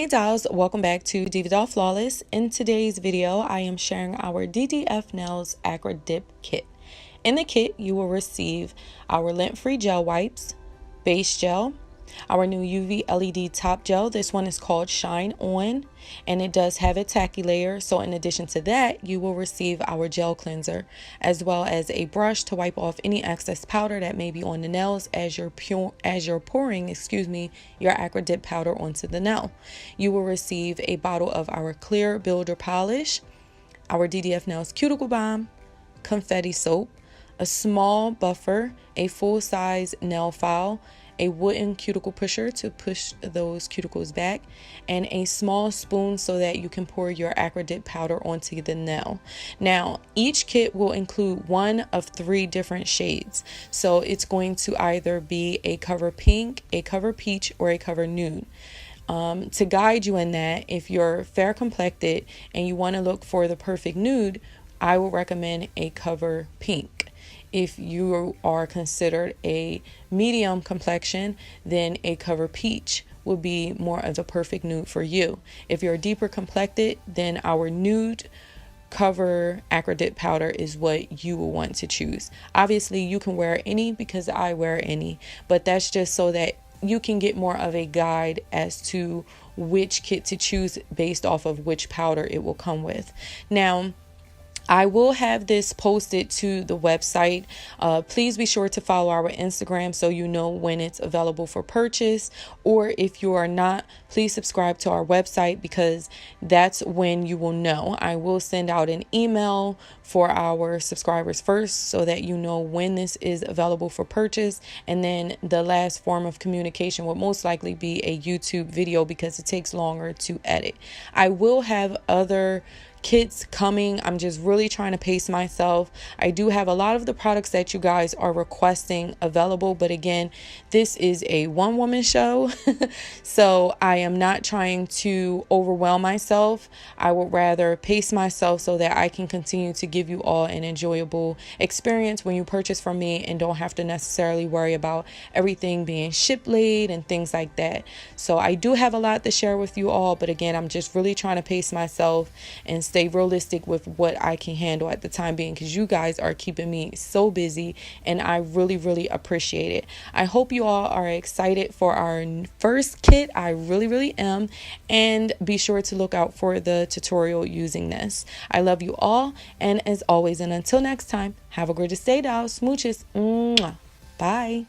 Hey dolls, welcome back to DivaDollFlawless. In today's video, I am sharing our DDF Nails AcryDip kit. In the kit, you will receive our lint-free gel wipes, base gel, our new UV LED top gel. This one is called Shine On, and it does have a tacky layer. So in addition to that, you will receive our gel cleanser, as well as a brush to wipe off any excess powder that may be on the nails as you're pouring, your AcryDip powder onto the nail. You will receive a bottle of our clear builder polish, our DDF Nails cuticle balm, confetti soap, a small buffer, a full-size nail file, a wooden cuticle pusher to push those cuticles back, and a small spoon so that you can pour your AcryDip powder onto the nail. Now, each kit will include one of 3 different shades. So it's going to either be a cover pink, a cover peach, or a cover nude. To guide you in that, if you're fair complected and you want to look for the perfect nude, I will recommend a cover pink. If you are considered a medium complexion, then a cover peach will be more of the perfect nude for you. If you're deeper complected, then our nude cover AcryDip powder is what you will want to choose. Obviously, you can wear any because I wear any, but that's just so that you can get more of a guide as to which kit to choose based off of which powder it will come with. Now, I will have this posted to the website. Please be sure to follow our Instagram so you know when it's available for purchase. Or if you are not, please subscribe to our website because that's when you will know. I will send out an email for our subscribers first so that you know when this is available for purchase. And then the last form of communication will most likely be a YouTube video because it takes longer to edit. I will have other kits coming. I'm just really trying to pace myself. I do have a lot of the products that you guys are requesting available, but again, this is a one-woman show. So I am not trying to overwhelm myself. I would rather pace myself so that I can continue to give you all an enjoyable experience when you purchase from me and don't have to necessarily worry about everything being ship late and things like that. So I do have a lot to share with you all, but again, I'm just really trying to pace myself and stay realistic with what I can handle at the time being, because you guys are keeping me so busy and I really appreciate it. I hope you all are excited for our first kit. I really am, and be sure to look out for the tutorial using this. I love you all, and as always, and until next time, have a gorgeous day, dolls. Smooches. Mwah. Bye.